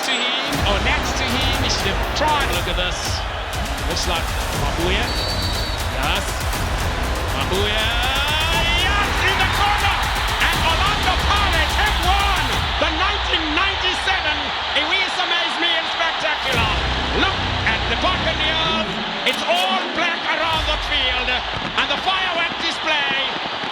to him, or next to him. He should have tried. Look at this. Looks like Mabuya. Yes. Mabuya. Yes, in the corner. And Orlando Pirates have won the 1997 Iwis Amaze Me and Spectacular. Look at the Buccaneers. It's all black around the field. And the firework display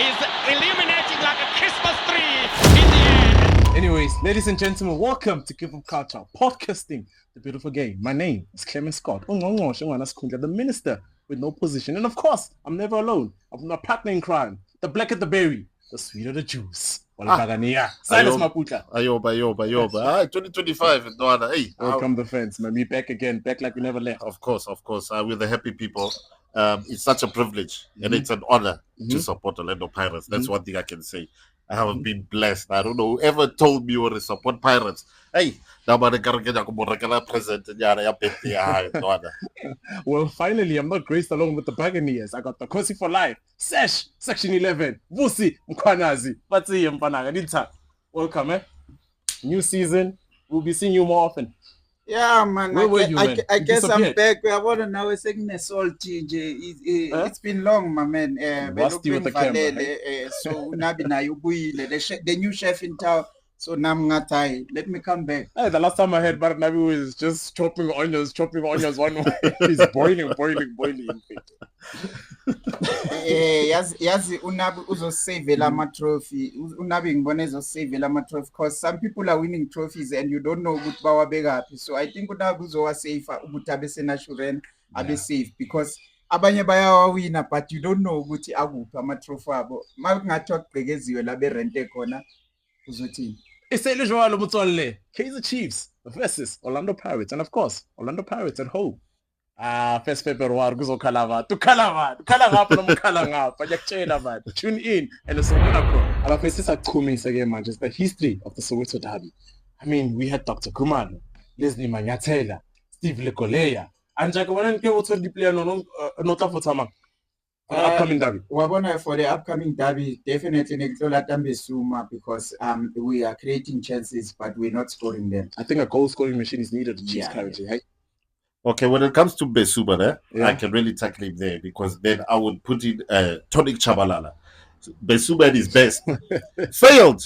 is illuminating like a Christmas tree in the air. Anyways, ladies and gentlemen, welcome to Kickoff Culture, podcasting the beautiful game. My name is Clement Scott, the minister with no position. And of course, I'm never alone. I'm my partner in crime, the black at the berry, the sweet of the juice. Silas Maputa. Ayoba. 2025. Hey, welcome the fans, man. We back again, back like we never left. Of course. We're the happy people. It's such a privilege and it's an honor to support Orlando Pirates. That's one thing I can say. I haven't been blessed. I don't know whoever told me or support Pirates. Hey, present. Well, finally, I'm not graced along with the Buccaneers. I got the Kosi for life. Sesh, Section 11. Vusi, Mkwanazi. Batsi, Mpanaga. Welcome, eh? New season. We'll be seeing you more often. Yeah, man. Where were you, man? I guess I'm back. I want to now saying the soul TJ. It's been long, my man. Rusty with the camera. So the new chef in town. So now let me come back. Hey, the last time I heard Barat Nabi was just chopping onions one way. He's boiling. Yazi unabi uzosave lama trophy. Unabi ngibona ezosave lama trophy because some people are winning trophies and you don't know ukuthi bawabeka phi. So I think unabi uzowasave ukuthi abe senatural abe safe because abanye bayawawina but you don't know ukuthi akuphi ama trophy abo. Makungathiwa kuqhekeziwe la be rente khona uzothini. Iselejwalo Mutswalle, Kaizer Chiefs versus Orlando Pirates, and of course, Orlando Pirates at home. First February, kuzokhala man. Tune in and the Soweto. Our faces are coming again, man. Just the history of the Soweto derby. I mean, we had Dr. Kumalo, Leslie Manyatela, Steve Lekoleya, and Jakawanan Kewoto the player not for Tama. Upcoming derby. For the upcoming derby, definitely Besuma because we are creating chances, but we're not scoring them. I think a goal scoring machine is needed to Chiefs currently, right? Okay, when it comes to Besuma, I can really tackle him there because then I would put in Tonic Chabalala. Besuma is best. failed.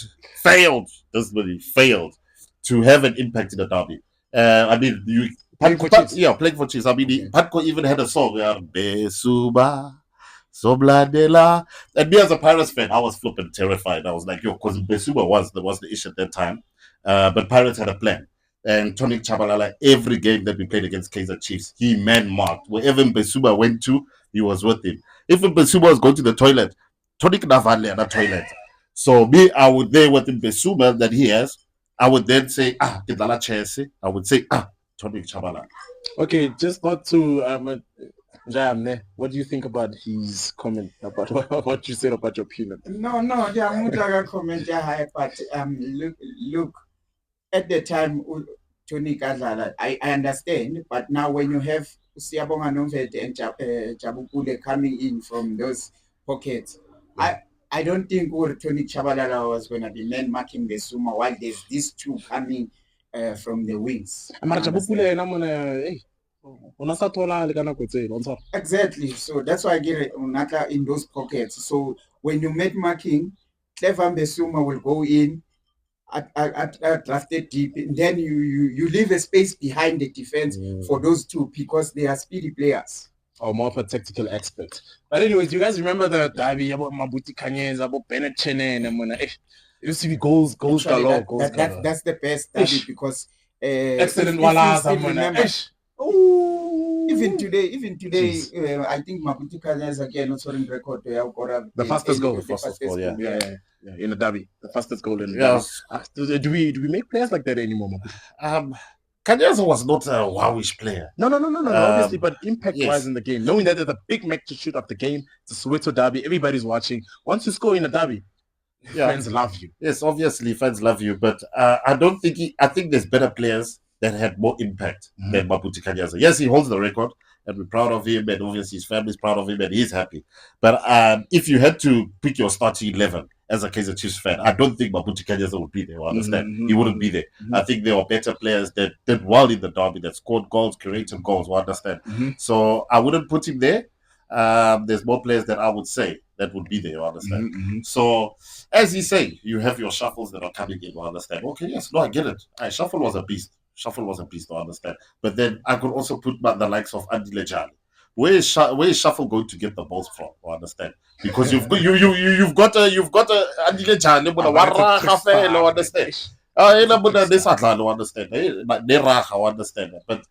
This really failed to have an impact in the derby. I mean, playing for Chiefs. I mean, Patko even had a song, Besuma. Sobladela. And me as a Pirates fan, I was flipping terrified. I was like, because Besuma was the issue at that time. But Pirates had a plan. And Tonic Chabalala, every game that we played against Kaizer Chiefs, he man-marked. Wherever Besuma went to, he was with him. If Besuma was going to the toilet, Tonic Navale at the toilet. So me, I would there with Besuma that he has, I would then say, Kidala Chelsea. I would say, Tonic Chabalala. Okay, just not to... what do you think about his comment about what you said about your opinion? No, I'm not gonna comment but look, at the time Tony Kadlala, I understand, but now when you have Siyabonga Nomvete and Jabukule coming in from those pockets, I don't think Tony Chabalala was gonna be man marking the Besuma while there's these two coming from the wings. Exactly. So that's why I get it in those pockets. So when you make marking, Clever Besuma will go in at drafted deep, and then you leave a space behind the defense for those two because they are speedy players. Or more of a tactical expert. But anyways, you guys remember the derby about Mabuti Kanyes, about Bennett Chene, and it used to be goals galore. That's the best derby because excellent Even today, I think Mabuti Kanyes again also in record the fastest goal. Yeah. In the derby, the fastest goal in the derby. Do we make players like that anymore, Mabuti? Kanyes was not a wowish player. No, obviously, but impact-wise in the game, knowing that there's a big magnitude of the game, it's a Soweto derby, everybody's watching. Once you score in a derby, fans love you. Yes, obviously, fans love you, but I don't think I think there's better players that had more impact than Mabuti Kanyes. Yes, he holds the record, and we're proud of him, and obviously his family's proud of him, and he's happy. But if you had to pick your starting 11 as a Kaizer Chiefs fan. I don't think Mapuche Kanyeza would be there. You understand? Mhm, He wouldn't be there. mhm. I think there were better players that did well in the derby, that scored goals, created goals. You understand? Mhm. So I wouldn't put him there. There's more players that I would say that would be there. You understand? Mhm. So as you say, you have your shuffles that are coming in. You understand? Okay, yes, no, I get it. Shuffle was a beast. Shuffle was a beast. I understand. But then I could also put the likes of Andy Lejani. Where is Shuffle going to get the balls from? I understand, because you've got you've got a Andy Lejani, but I understand. I understand. But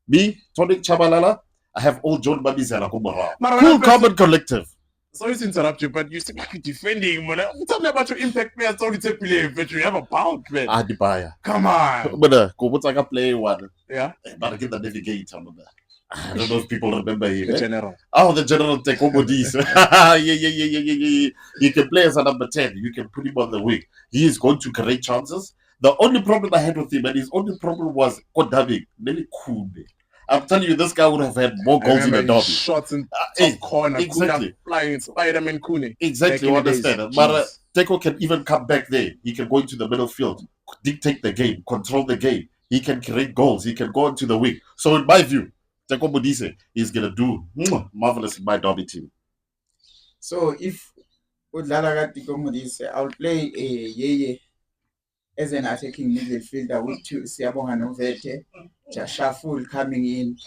me, Tonic Chabalala, I have old John Babizela Kumara. Cool Carbon Collective. Sorry to interrupt you, but you seem like you're defending, man. Tell me about your impact players. Only to play, but you have a pound, man. Adibaya. Come on. But Kubutaka play one. Yeah. But I get the navigator. I don't know if people remember him. The general. Oh, the general Tekobodis. Yeah. You can play as a number 10. You can put him on the wing. He is going to create chances. The only problem I had with him, and his only problem was Kodabi. Really cool. I'm telling you, this guy would have had more goals in the derby. Shots in top corner. Exactly. Flying Spider-Man Kune. Exactly, you understand. But Teko can even come back there. He can go into the middle field, dictate the game, control the game. He can create goals. He can go into the wing. So in my view, Teko Modise is going to do marvelous in my derby team. So if Udlala Teko Modise, I'll play a Yeye as an attacking midfielder with Siabonga Novete, Shaful coming in.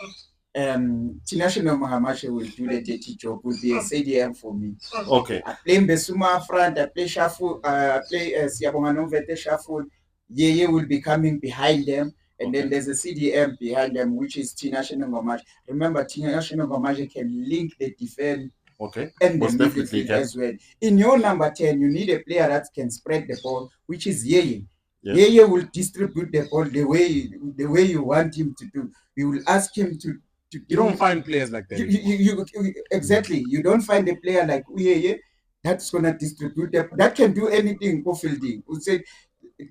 Tinashe Mahamache will do the dirty job, will be a CDM for me. Okay. I play Mbesuma front, I play Shaful, I play Siabonga Novete, Shaful. Yeye will be coming behind them. And then there's a CDM behind them, which is Tinashe Ngomache. Remember, Tinashe Ngomache can link the defense. Okay. And the midfield as well. In your number 10, you need a player that can spread the ball, which is Yeye. Yeah. Yeye will distribute the ball the way you want him to do. You will ask him to you don't find players like that. You exactly. You don't find a player like Yeye that's gonna distribute that can do anything for fielding. Would say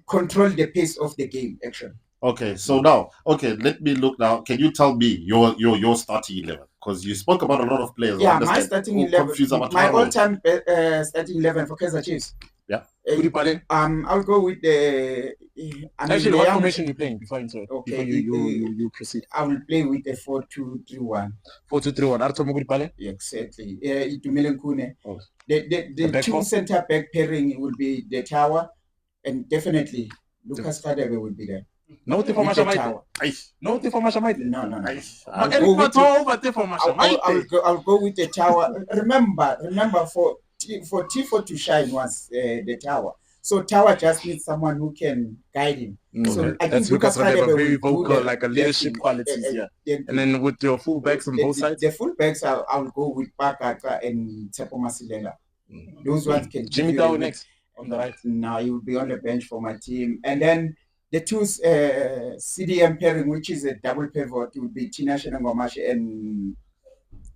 control the pace of the game action. Okay, so now, let me look now. Can you tell me your starting 11? Because you spoke about a lot of players. Yeah, my starting 11. My all-time starting 11 for Kaizer Chiefs. Yeah. I'll go with the. Actually, what formation you playing before you okay, you proceed? I will play with the 4-2-3-1. 4-2-3-1. Arto Muguripale? Exactly. Itumele Nkune. Oh. The two centre back pairing will be the Tower, and definitely Lucas Kadebe will be there. No information. No information. No. I'll go with the Tower. Remember for Tifo to shine was the Tower. So Tower just needs someone who can guide him. So I think Lucas Kadebe very vocal, like a leadership qualities. And then with your fullbacks on both sides. The fullbacks, I'll go with Pakaka and Tsepo Masilela. Those ones can. Jimmy Dow next on the right. Now he will be on the bench for my team, and then. The two CDM pairing, which is a double pivot, will be Tinashe Ngomache, and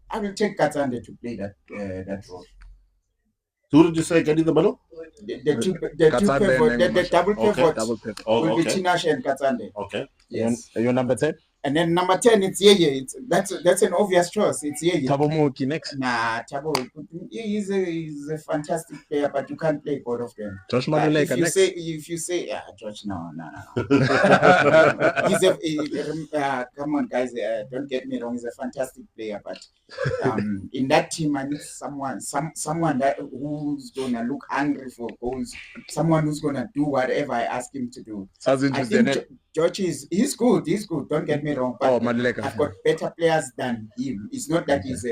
I will take Katsande to play that role. Who did you say get in the middle? The double pivot will be Tinashe and Katsande. Okay. Yes. Your number 10? And then number 10, it's Yeye. That's an obvious choice. It's Yeye. Thabo Moki next. Nah, Thabo. He's a fantastic player, but you can't play both of them. Josh Maluleka next. If you say, Josh, no. Come on, guys. Don't get me wrong. He's a fantastic player, but in that team, I need someone that who's gonna look hungry for goals. Someone who's gonna do whatever I ask him to do. Sounds interesting. George he's good. Don't get me wrong. But I've got better players than him. It's not that he's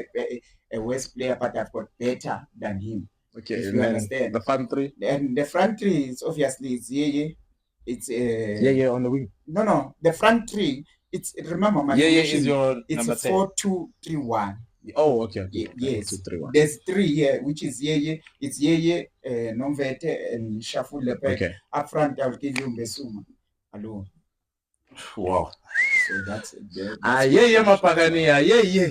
a worse player, but I've got better than him. Okay, if you understand. The front three? And the front three is obviously Yeye. It's Yeye on the wing. No. The front three. Remember my Yeye is your it's number a 4-2-3-1. Oh, okay. Yes. 4-2-3-1. There's three here, which is Yeye. It's Yeye, Nomvete, and Shaful Lepek. Okay. Up front, I'll give you Mbesuma alone. Wow. So that's yeah, Mapagania.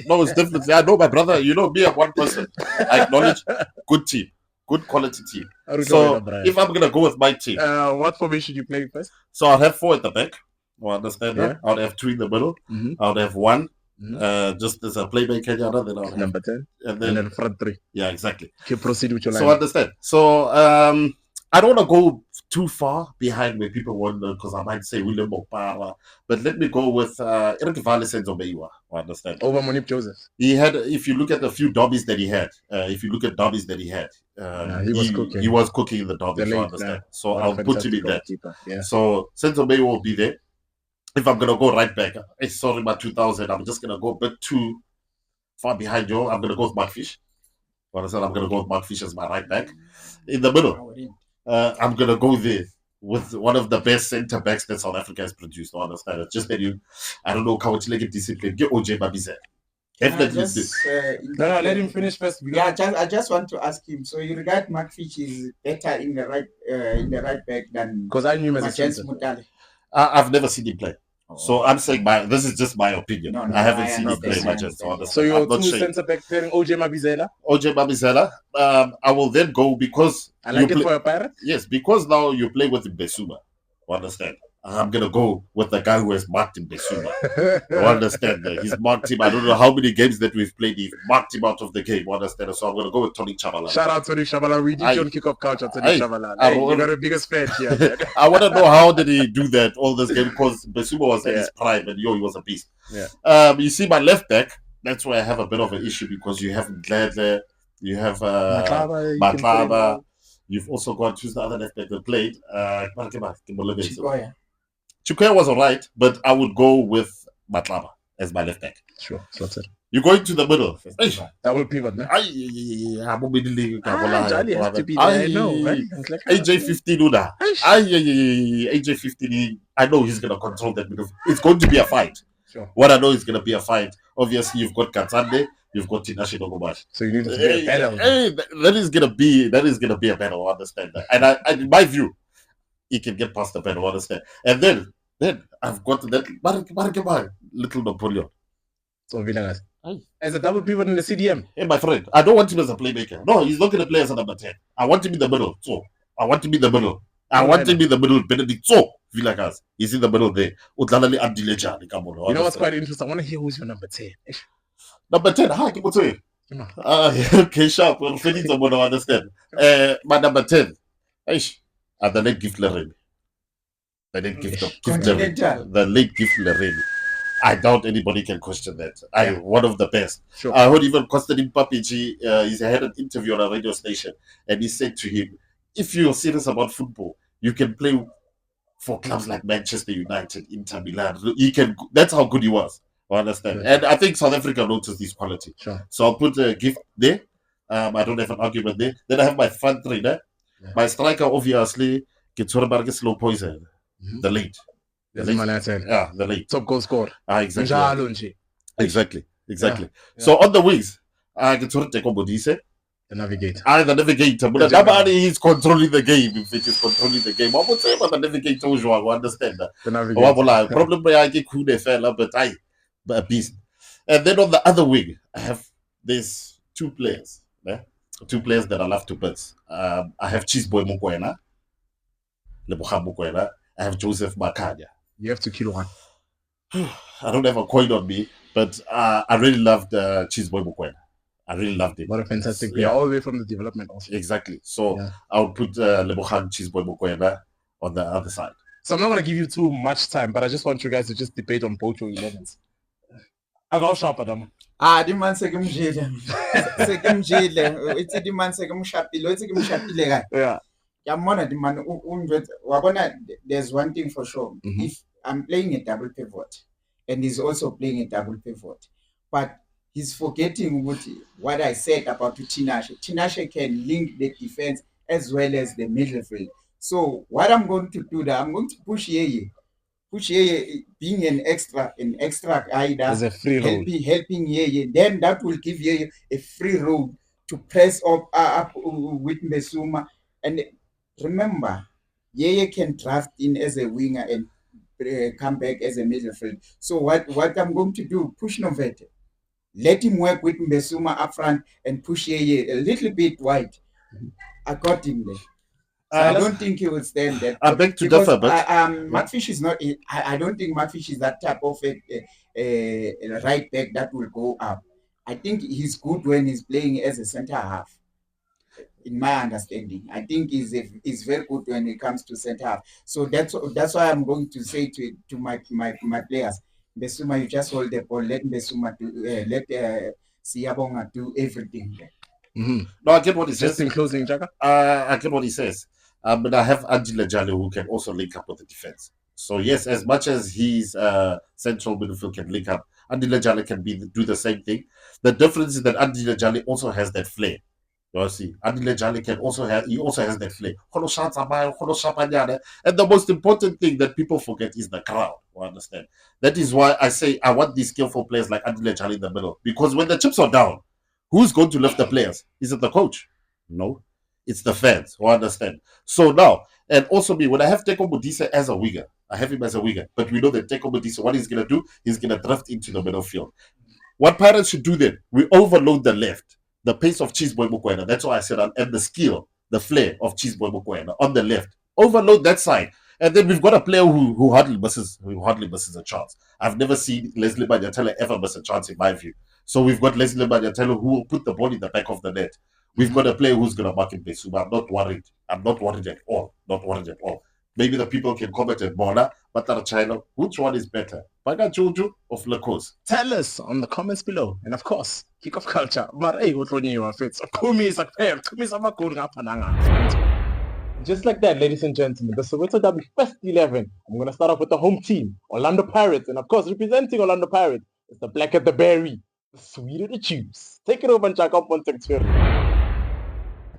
No, it's definitely. I know my brother. You know me, I'm one person. I acknowledge good team, good quality team. So if I'm gonna go with my team, what formation you play first? So I'll have 4 at the back. You understand that? I'll have 2 in the middle. Mm-hmm. I'll have 1 Just as a playmaker, then I'll have Number 10. and And then then front 3. yeah, exactly. Okay, proceed with your line. So understand. So I don't want to go too far behind where people wonder because I might say William Okpara, but let me go with Eric Valesens Obeiwa. Understand? Over Monique Joseph. He had, if you look at the few derbies that he had, he was cooking in the derby. So understand. So I'll put him in that. Yeah. So Senzo Obeiwa will be there. If I'm gonna go right back, sorry about 2000. I'm just gonna go a bit too far behind you. I'm gonna go with Mark Fish. Understand? I'm gonna go with Mark Fish as my right back. In the middle, I'm gonna go there with one of the best centre backs that South Africa has produced. I understand. It's just that I don't know how to like discipline. Get OJ Babizet. Definitely. No, let him finish first. Yeah, I just want to ask him. So you regard Mark Fitch is better in the right back than because I knew him as a Chance center. Mutale. I've never seen him play. So I'm saying this is just my opinion. No, I haven't seen him play much. So you're two centre back pairing OJ Mabizela? OJ Mabizela. I will then go because I like it for a pirate. Yes, because now you play with Besuma. Understand? I'm gonna go with the guy who has marked him Besuma. Understand that he's marked him. I don't know how many games that we've played. He's marked him out of the game. Understand? So I'm gonna go with Tony Chabalala. Shout out Tony Chabalala. We did you on Kickoff Culture, Tony Chabalala. You got the biggest fan here. I want to know how did he do that all this game because Besuma was at his prime and he was a beast. Yeah. You see my left back. That's where I have a bit of an issue because you have Gladler, you have Matlaba. You've also got who's the other left back that played. Chukwuya was alright, but I would go with Matlaba as my left back. Sure, that's it. You're going to the middle. Double pivot, no? AJ 15 Uda. AJ 15. I know he's gonna control that middle. It's going to be a fight. Sure. What I know is gonna be a fight. Obviously, you've got Katsande, you've got Tinashe Nogobash. So you need to be a battle. That is gonna be a battle. Understand that? And in my view, he can get past the battle. Understand? And then I've got that little Napoleon. So Villagas. As a double pivot in the CDM. Hey, my friend, I don't want him as a playmaker. No, he's not going to play as a number 10. I want him in the middle. I want him in the middle. Benedict. So, Villagas. He's in the middle there. You know what's quite interesting? I want to hear who's your number 10. Number 10? How can you say? Okay, sharp. We'll finish the one to understand. My number 10. The late gift Lorraine. The late gift Lorraine. I doubt anybody can question that. One of the best. Sure. I heard even Konstantin Papic, he had an interview on a radio station, and he said to him, if you're serious about football, you can play for clubs like Manchester United, Inter Milan. That's how good he was. I understand. Yeah. And I think South Africa noticed this quality. Sure. So I'll put a gift there. I don't have an argument there. Then I have my front three there. Yeah. My striker, obviously, Kitsorebarg Slow Poison, the late. The late. Top goal scorer. Exactly. Yeah. So on the wings, I get to take Bodise. The navigator. The navigator. But nobody is controlling the game. If it is controlling the game, I would say about the navigator. I understand that. The navigator. Problem by I get cool fella, but a beast. And then on the other wing, I have these two players. Two players that I love to bet. I have Cheeseboy Mokoena. Leboha Mokoena. I have Joseph Makanya. You have to kill one. I don't have a coin on me, but I really loved Cheeseboy Mokoena. I really loved it. What a fantastic player, all the way from the development also. Exactly. So I would put Lebohang Cheeseboy Mokoena on the other side. So I'm not going to give you too much time, but I just want you guys to just debate on both your 11s. I got sharp at them. The man sekemjile. It's the man sekemshapile. It's sekemshapile. Yeah. There's one thing for sure. Mm-hmm. If I'm playing a double pivot and he's also playing a double pivot, but he's forgetting what I said about Tinashe. Tinashe can link the defense as well as the midfield. So what I'm going to do I'm going to push Yeye. Push Yeye being an extra guy as a free road. Helping Yeye. Then that will give Yeye a free road to press up with Mesuma. And remember, Yeye can draft in as a winger and come back as a midfield. So what I'm going to do, push Novete. Let him work with Mbesuma up front and push Yeye a little bit wide. I got him there. So I don't think he will stand that. I beg to because, differ, but Mudfish is not. I don't think Mudfish is that type of a right back that will go up. I think he's good when he's playing as a centre half. In my understanding, I think he's very good when it comes to centre half. So that's why I'm going to say to my players, Besuma, you just hold the ball. Let Besuma do. Let Siyabonga do everything. Mm-hmm. no, I get what he Just says. in closing, Jaka. I get what he says. But I have Angela Jale who can also link up with the defense. So yes, as much as he's central midfield can link up, Andile Jale can do the same thing. The difference is that Andile Jale also has that flair. You see, Andile Jale he also has that flair. And the most important thing that people forget is the crowd. You understand? That is why I say I want these skillful players like Andile Jale in the middle. Because when the chips are down, who's going to lift the players? Is it the coach? No. It's the fans who understand. So now, and also me, when I have Teko Modise as a winger, I have him as a winger, but we know that Teko Modise, what he's going to do, he's going to drift into the middle field. What Pirates should do then, we overload the left, the pace of Cheeseboy Mokoena. That's why I said, and the skill, the flair of Cheeseboy Mokoena on the left. Overload that side. And then we've got a player who hardly misses a chance. I've never seen Leslie Banyatele ever miss a chance in my view. So we've got Leslie Banyatele who will put the ball in the back of the net. We've got a player who's going to mark in Besuma. I'm not worried. I'm not worried at all. Not worried at all. Maybe the people can comment at Bola, but China, which one is better? Baga Jojo or Flacos? Tell us on the comments below. And of course, Kickoff Culture. But hey, what you are fits? Kumi is a pair. Kumi is a makuranga pananga. Just like that, ladies and gentlemen, the Soweto Derby First 11. I'm going to start off with the home team, Orlando Pirates. And of course, representing Orlando Pirates is the black at the berry, the sweeter the juice. Take it over and check out Pontex Fury.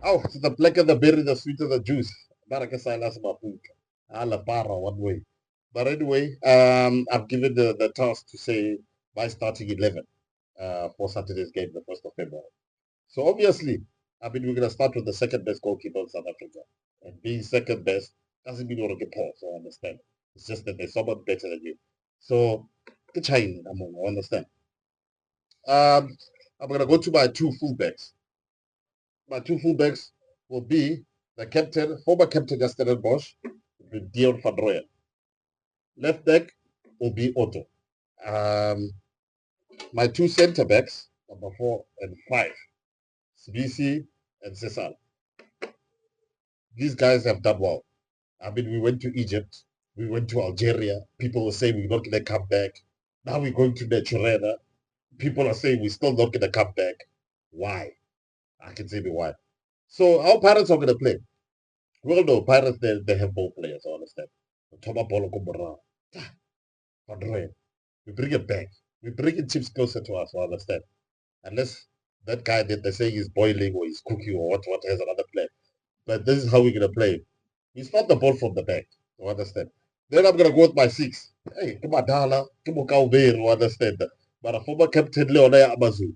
Oh, so the blacker the berry, the sweeter the juice. Barakasailas Mapuka. Ala para one way. But anyway, I've given the task to say my starting 11 for Saturday's game, the 1st of February. So obviously, we're going to start with the second best goalkeeper in South Africa. And being second best doesn't mean you're going to get poor, so I understand. It's just that there's someone better than you. So, good China, I understand. I'm going to go to my two fullbacks. My two fullbacks will be the captain, former captain Justin Bosch, with Dion van Rooyen. Left back will be Otto. My two centre backs, number 4 and 5, Sibisi and Cesar. These guys have done well. We went to Egypt, we went to Algeria. People were saying we're not going to come back. Now we're going to Naturena. People are saying we're still not going to come back. Why? I can say me why. So how Pirates are going to play? Well, no, Pirates, they have ball players, I understand. Toma Polo Kumbara. We bring it back. We bring it chips closer to us, I understand. Unless that guy that they say is boiling or is cooking or what has another plan. But this is how we're going to play. We start the ball from the back, you understand. Then I'm going to go with my 6. Hey, come on, Dala, come on, Kauber, you understand. But a former captain, Leonaya Amazu.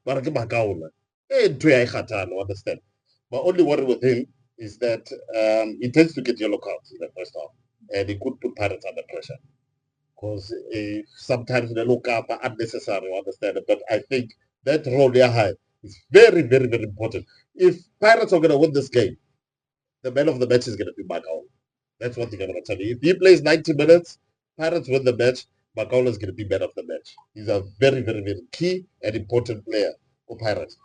But come on, Kaula. Hey, you understand. My only worry with him is that he tends to get yellow cards in the first half. And he could put Pirates under pressure. Because sometimes they look up unnecessary, you understand. But I think that role there high is very, very, very important. If Pirates are going to win this game, the man of the match is going to be Macau. That's one thing I'm going to tell you. If he plays 90 minutes, Pirates win the match, Macau is going to be man of the match. He's a very, very, very key and important player for Pirates.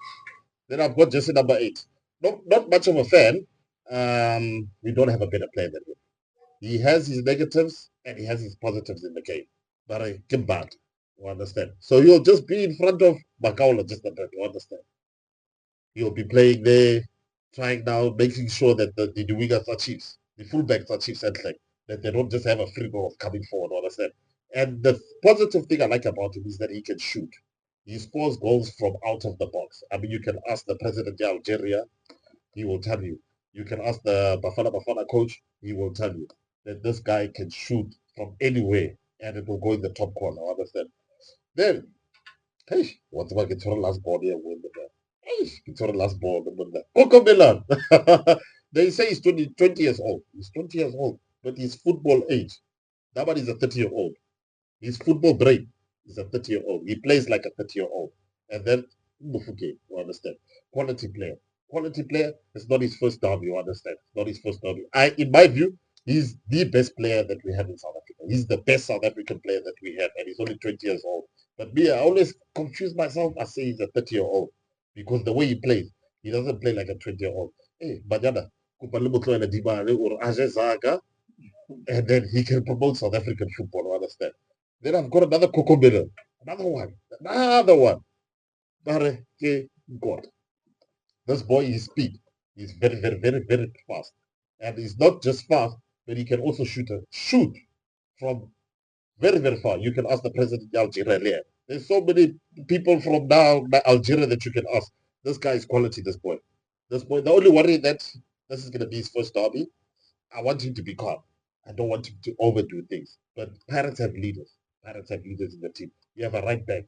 Then I've got Jesse number 8. Not much of a fan. We don't have a better player than him. He has his negatives and he has his positives in the game. But I get bad. You understand? So he'll just be in front of Macau just a bit. You understand? He'll be playing there, trying now, making sure that the wingers are chiefs, the fullbacks are chiefs, and like that they don't just have a free ball of coming forward, understand? And the positive thing I like about him is that he can shoot. He scores goals from out of the box. You can ask the president of Algeria, he will tell you. You can ask the Bafana coach, he will tell you that this guy can shoot from anywhere and it will go in the top corner, understand? Then, hey, what's about get last ball here? It's our last ball. Coco Milan. They say he's 20 years old. He's 20 years old, but his football age. That one is a 30-year-old. His football brain is a 30-year-old. He plays like a 30-year-old. And then Mufuke, you understand? Quality player. quality player. It's not his first derby, you understand? It's not his first derby. In my view, he's the best player that we have in South Africa. He's the best South African player that we have, and he's only 20 years old. But me, I always confuse myself. I say he's a 30-year-old because the way he plays, he doesn't play like a 20-year-old. Hey, Banyana, and then he can promote South African football, you understand? Then I've got another Coco Middle, another one. Bare God. This boy is speed. He's very, very, very, very fast. And he's not just fast, but he can also shoot from very, very far. You can ask the president of Algeria. There's so many people from now Algeria that you can ask. This guy is quality, this boy. This boy, the only worry that this is going to be his first derby, I want him to be calm. I don't want him to overdo things. But Pirates have leaders. Pirates have leaders in the team. You have a right back,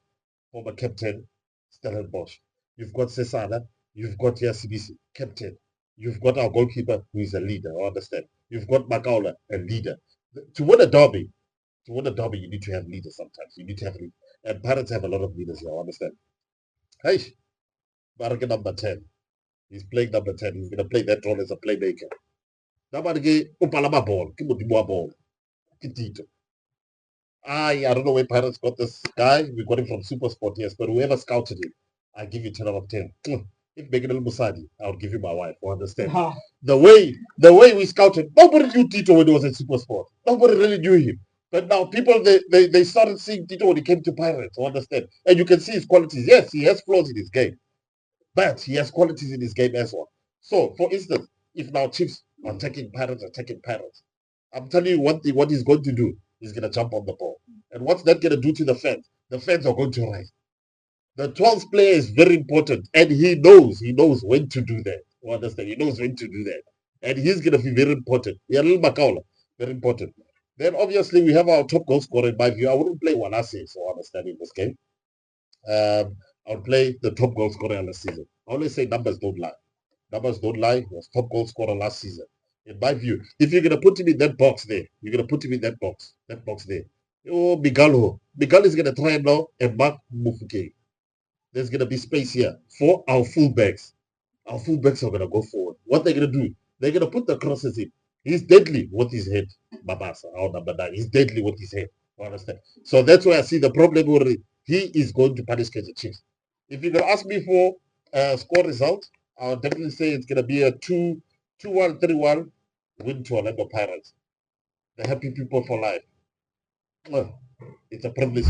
former captain, Stellenbosch. You've got Cesana. You've got Yasibisi, captain. You've got our goalkeeper, who is a leader. I understand. You've got Makaula, a leader. To win a derby, you need to have leaders sometimes. You need to have leaders. And Pirates have a lot of leaders here, I understand. Hey, Baraka number 10. He's playing number 10. He's going to play that role as a playmaker. Nabarige upalama ball. Kimutibua ball. Kitito. I don't know where Pirates got this guy. We got him from Supersport, yes. But whoever scouted him, I give you 10 out of 10. If Megan El Musadi, I'll give you my wife. You understand? The way we scouted, nobody knew Tito when he was in Supersport. Nobody really knew him. But now people they started seeing Tito when he came to Pirates. You understand? And you can see his qualities. Yes, he has flaws in his game, but he has qualities in his game as well. So, for instance, if now Chiefs are attacking Pirates, I'm telling you one thing: what he's going to do, he's going to jump on the ball. And what's that going to do to the fans? The fans are going to rise. The 12th player is very important, and he knows when to do that. You understand? He knows when to do that. And he's going to be very important. Yaril Makaula, very important. Then obviously we have our top goal scorer in my view. I wouldn't play Walase, so I understand in this game. I'll play the top goal scorer last season. I always say numbers don't lie. Numbers don't lie. He was top goal scorer last season. In my view, if you're going to put him in that box there, you're going to put him in that box there. Oh, Migalo is going to try him now and mark Mufuke. There's going to be space here for our fullbacks. Our fullbacks are going to go forward. What they're going to do, they're going to put the crosses in. He's deadly with his head. Babasa, our number 9. He's deadly with his head. You understand? So that's why I see the problem already. He is going to punish Kaizer Chiefs. If you're going to ask me for a score result, I'll definitely say it's going to be a 2-1, 3-1 win to Orlando Pirates. The happy people for life. It's a privilege.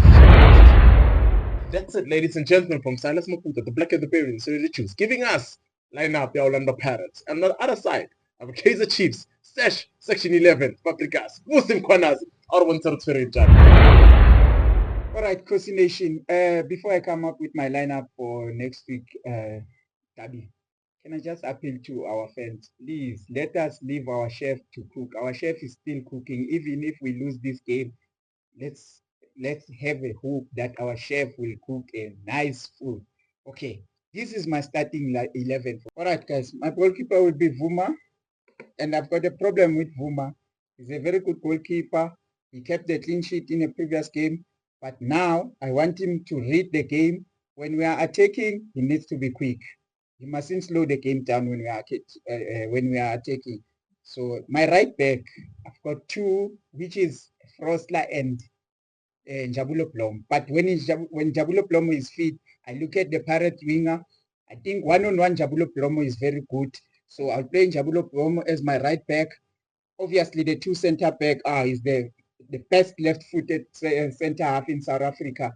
That's it, ladies and gentlemen, from Silas Maputa, the Black and the Berry, and Series Chiefs, giving us line up the Orlando Pirates. And on the other side, I have Kaizer Chiefs, Section 11, Paprikas, Muslim Kwanazi, Arwan Territory Jack. All right, Kosi Nation, before I come up with my lineup for next week, Tabi, can I just appeal to our fans? Please, let us leave our chef to cook. Our chef is still cooking. Even if we lose this game, let's have a hope that our chef will cook a nice food. Okay, this is my starting 11. All right, guys, my goalkeeper will be Vuma, and I've got a problem with Vuma. He's a very good goalkeeper. He kept the clean sheet in a previous game, but now I want him to read the game. When we are attacking, he needs to be quick. He mustn't slow the game down when we are attacking. So my right back, I've got two, which is Frostler and Njabulo Plum. But when Njabulo Plum is fit, I look at the Pirate winger. I think one-on-one Njabulo Plum is very good. So I'll play Njabulo Plum as my right back. Obviously, the two center back is the best left-footed center half in South Africa.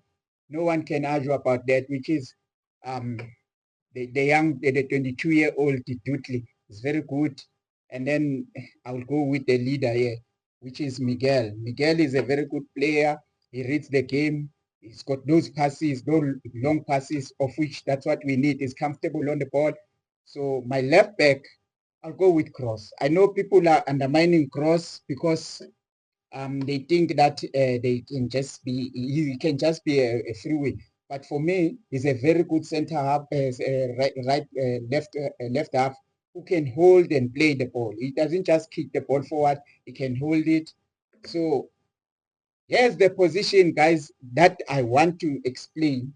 No one can argue about that, which is the 22-year-old Dudley is very good. And then I'll go with the leader here, which is Miguel. Miguel is a very good player. He reads the game. He's got those passes, those long passes, of which that's what we need. He's comfortable on the ball. So my left back, I'll go with Cross. I know people are undermining Cross because they think that he can just be a freeway. But for me, he's a very good center half, left half who can hold and play the ball. He doesn't just kick the ball forward; he can hold it. So here's the position, guys, that I want to explain.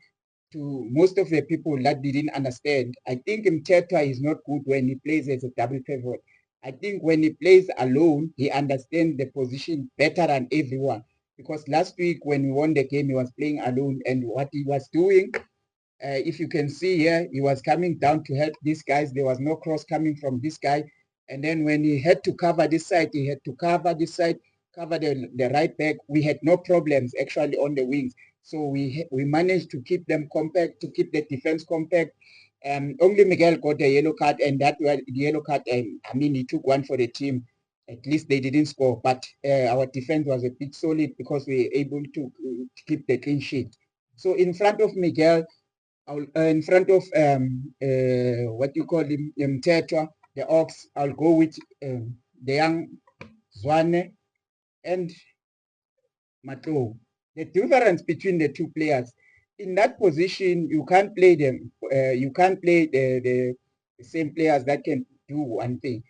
to most of the people that didn't understand, I think Mtetwa is not good when he plays as a double pivot. I think when he plays alone, he understands the position better than everyone. Because last week when we won the game, he was playing alone, and what he was doing, if you can see here, he was coming down to help these guys. There was no cross coming from this guy. And then when he had to cover this side, he had to cover this side, cover the right back. We had no problems actually on the wings. So we managed to keep them compact, to keep the defense compact. Only Miguel got a yellow card, and that was the yellow card. I mean, he took one for the team. At least they didn't score, but our defense was a bit solid because we were able to keep the clean sheet. So in front of Miguel, in front of what you call him, Tetra, the Ox, I'll go with the young Zwane and Matlo. The difference between the two players, in that position, you can't play them. You can't play the same players that can do one thing.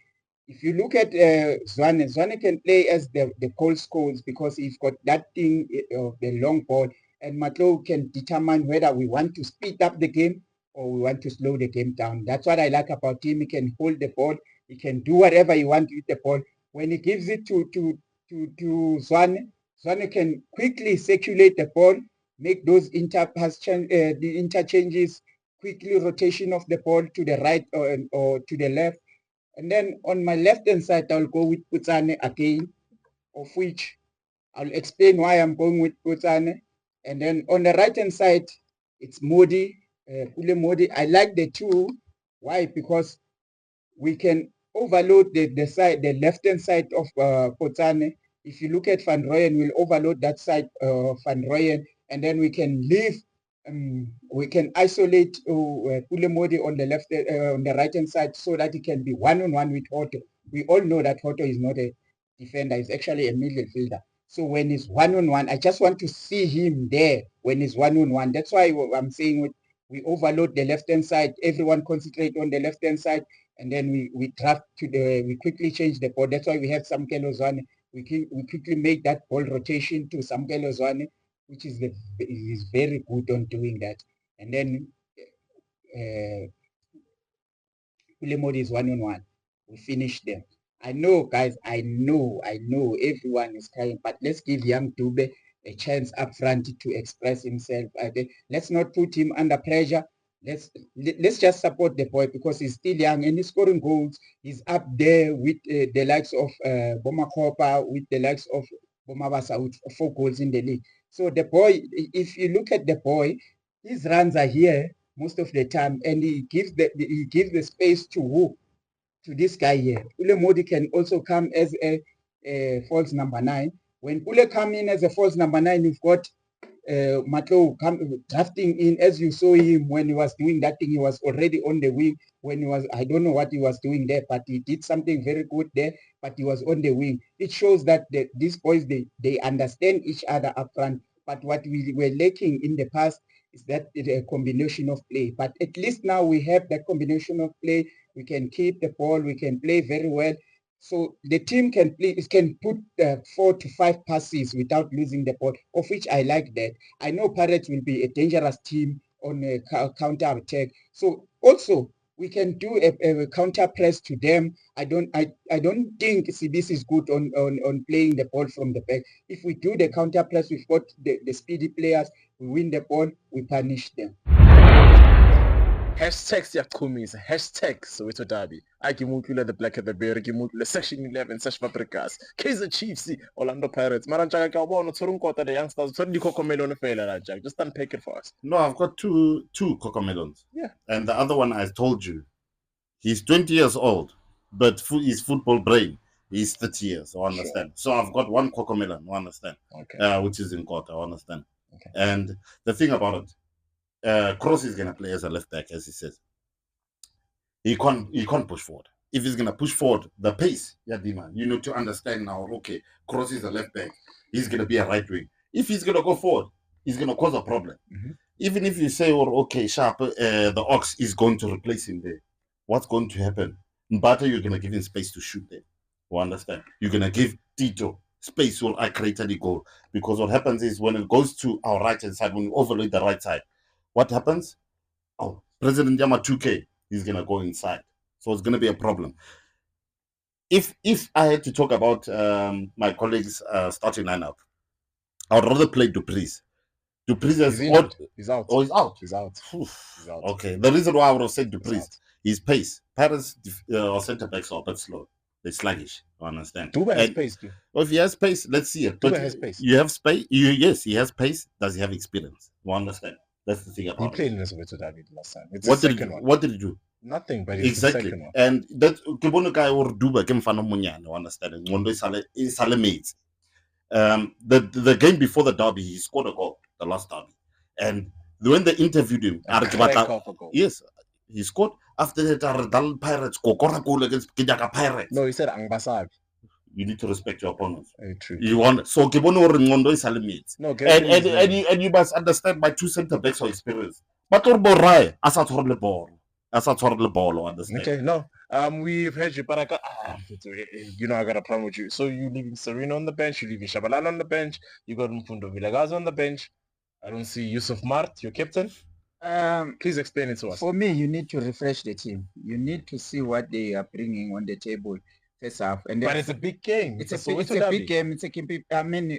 If you look at Zwane can play as the goal scorers because he's got that thing of the long ball, and Matlo can determine whether we want to speed up the game or we want to slow the game down. That's what I like about him. He can hold the ball. He can do whatever he wants with the ball. When he gives it to Zwane, Zwane can quickly circulate the ball, make those the interchanges, quickly rotation of the ball to the right or to the left. And then on my left-hand side, I'll go with Putsane again, of which I'll explain why I'm going with Putsane. And then on the right-hand side, it's Modi, Pule Modi. I like the two. Why? Because we can overload the left-hand side of Putsane. If you look at Van Rooyen, we'll overload that side of Van Rooyen, and then we can leave we can isolate Pule Modi on the left, on the right hand side, so that he can be one-on-one with Otto. We all know that Otto is not a defender; he's actually a midfielder. So when he's one-on-one, I just want to see him there when he's one-on-one. That's why I'm saying we overload the left-hand side. Everyone concentrate on the left-hand side, and then we quickly change the ball. That's why we have Samkelo Zwane. We quickly make that ball rotation to Samkelo Zwane, which is very good on doing that. And then Ulemodi is one-on-one. We finish them. I know, guys, I know everyone is crying, but let's give young Dube a chance up front to express himself. Let's not put him under pressure. Let's just support the boy because he's still young and he's scoring goals. He's up there with the likes of Boma Kopa, with the likes of Bomabasa, with 4 goals in the league. So the boy, if you look at the boy, his runs are here most of the time, and he gives the space to this guy here. Ule Modi can also come as a false number 9. When Ule come in as a false number 9, you've got Matlo drafting in. As you saw him when he was doing that thing, he was already on the wing. When he was, I don't know what he was doing there, but he did something very good there. But he was on the wing. It shows that these boys they understand each other up front. But what we were lacking in the past is that a combination of play. But at least now we have that combination of play. We can keep the ball. We can play very well. So the team can put 4 to 5 passes without losing the ball, of which I like that. I know Pirates will be a dangerous team on a counter attack. So also we can do a counter press to them. I don't think CBC is good on playing the ball from the back. If we do the counter press, we've got the speedy players. We win the ball. We punish them. Hashtag Siyakumiza, hashtag Soweto Derby. Akimukula the Black at the Bear, Kimukula Section 11, Sash Paprikas, Kaizer Chiefs, Orlando Pirates, Maranjaga Kawan, Torunkota, the youngsters, Tony Cocomelon Failure, Jack. Just unpack it for us. No, I've got two cocomelons. Yeah. And the other one I told you, he's 20 years old, but his football brain, he's 30 years, I understand. Sure. So I've got one cocomelon, I understand. Okay. Which is in court, I understand. Okay. And the thing about it, Kroos is gonna play as a left back, as he says. He can't push forward. If he's gonna push forward, the pace, Dima, you need to understand now. Okay, Kroos is a left back. He's gonna be a right wing. If he's gonna go forward, he's gonna cause a problem. Mm-hmm. Even if you say, okay, Sharp, the Ox is going to replace him there. What's going to happen? Mbata, you're gonna give him space to shoot there. You understand? You're gonna give Tito space will create any goal, because what happens is when it goes to our right hand side, when we overload the right side, what happens? Oh, President Yama 2K, he's gonna go inside. So it's gonna be a problem. If I had to talk about my colleagues' starting lineup, I would rather play Dupreez. Dupreez is injured. He's out. Oh, he's out. He's out. Oof. He's out. Okay. The reason why I would have said He's Dupreez, out. his pace. Pirates or centre backs are a bit slow. They're sluggish. I understand. Duba has And- pace, too. Well, if he has pace, let's see it. Duba But has pace. You have space. Yes, he has pace. Does he have experience? You understand? That's the thing He about played it. in the Soweto derby last time. It's What the did second one. What did he do? Nothing, but it's Exactly. the second one. And that ke guy or Duba ke mfana monyane, you understand? Ngondo e sale mates. The game before the derby, he scored a goal, the last derby. And when they interviewed him, A crack of a goal. yes, he scored. After that, Ardal Pirates, Kokora goal against Kijaka Pirates. No, he said Angbasabi. You need to respect your opponents. Very true. You want so Kibono or Ngondo is mates. No, And you must understand my two centre backs are experienced. But Borai, as a horrible ball. As a horrible ball, understand? Okay, no. We've heard you, but I got you know I got a problem with you. So you leaving Serena on the bench, you leaving Shabalala on the bench, you got Mfundo Villagaz on the bench. I don't see Yusuf Mart, your captain. Please explain it to us. For me, you need to refresh the team. You need to see what they are bringing on the table first half. And But then it's a big game. it's a Soweto big derby. game. It's a game. I mean,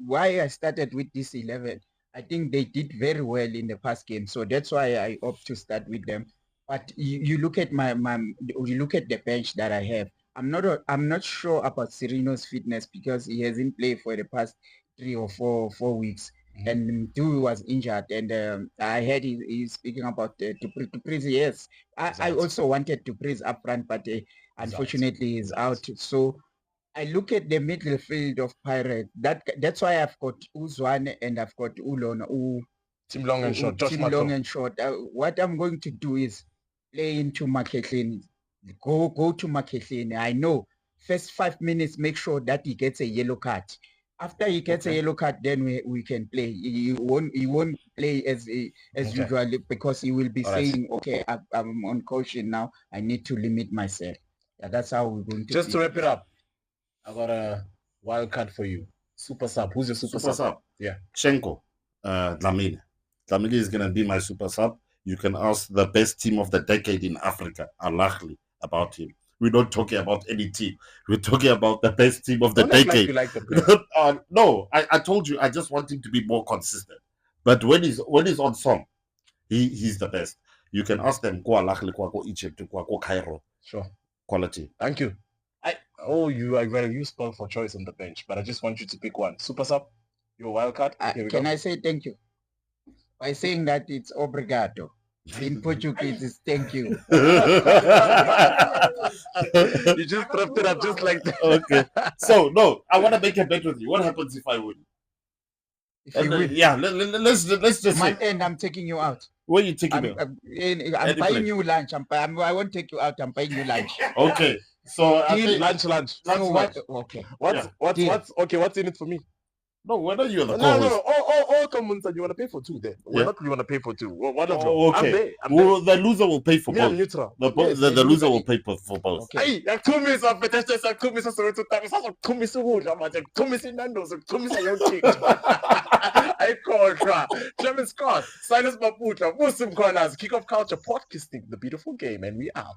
why I started with this 11, I think they did very well in the past game. So that's why I opt to start with them. But you look at you look at the bench that I have. I'm not sure about Sereno's fitness because he hasn't played for the past 3 or 4 weeks. Mhm. And Dewey was injured, and I heard he's speaking about Dupreez. Yes, I out. also wanted Dupreez up front, but unfortunately he's out. So I look at the midfield of Pirates. That's why I've got Uzwane and I've got Ulon. Team long and short. Josh Team Mato. long and short. What I'm going to do is play into Maketlin. Go to Maketlin. I know first 5 minutes, make sure that he gets a yellow card. After he gets a yellow card, then we can play. He won't play as usual because he will be saying, okay, I'm on caution now. I need to limit myself. Yeah, that's how we're going to. Just to wrap it up, I got a wild card for you. Super sub. Who's your super sub? Yeah. Shenko, Dlamini. Dlamini is going to be my super sub. You can ask the best team of the decade in Africa, Al-Ahly, about him. We're not talking about any team. We're talking about the best team of the Don't act decade. like you like the player. No, I told you, I just want him to be more consistent. But when he's on song, he's the best. You can ask them, go Al-Ahly, go Egypt, go Cairo. Sure. Quality. Thank you. You are going to use Paul for choice on the bench, but I just want you to pick one. Super sub, your wild card. Here we Can go. I say thank you? By saying that it's obrigado. In Portuguese, it's thank you. You just wrapped it up just like that. Okay. So, no, I want to make a bet with you. What happens if I win? If you win, Yeah, let's just month say. end, I'm taking you out. Where you taking me? I'm Any buying place. you lunch. I won't take you out. I'm buying you lunch. Okay. So, I Deal. think, Lunch. So what? Okay. What's in it for me? no, whether you're the No. co-host. Oh, come on, you want to pay for two then? Yeah. You want to pay for two. One of them. Oh, I'm okay. there. Well, the loser will pay for Me, I'm both. neutral. Yes, The loser everybody- will pay for both. Okay. Hey, yaktumisa fetestes, yaktumisa Soweto Times, yaktumisa ukudla manje, yaktumisa inando's, yaktumisa yonke into. Ayikhohlwa. Clement Scott, Silas Maputla, Musim Corners, Kickoff Culture, podcasting, the beautiful game, and we out.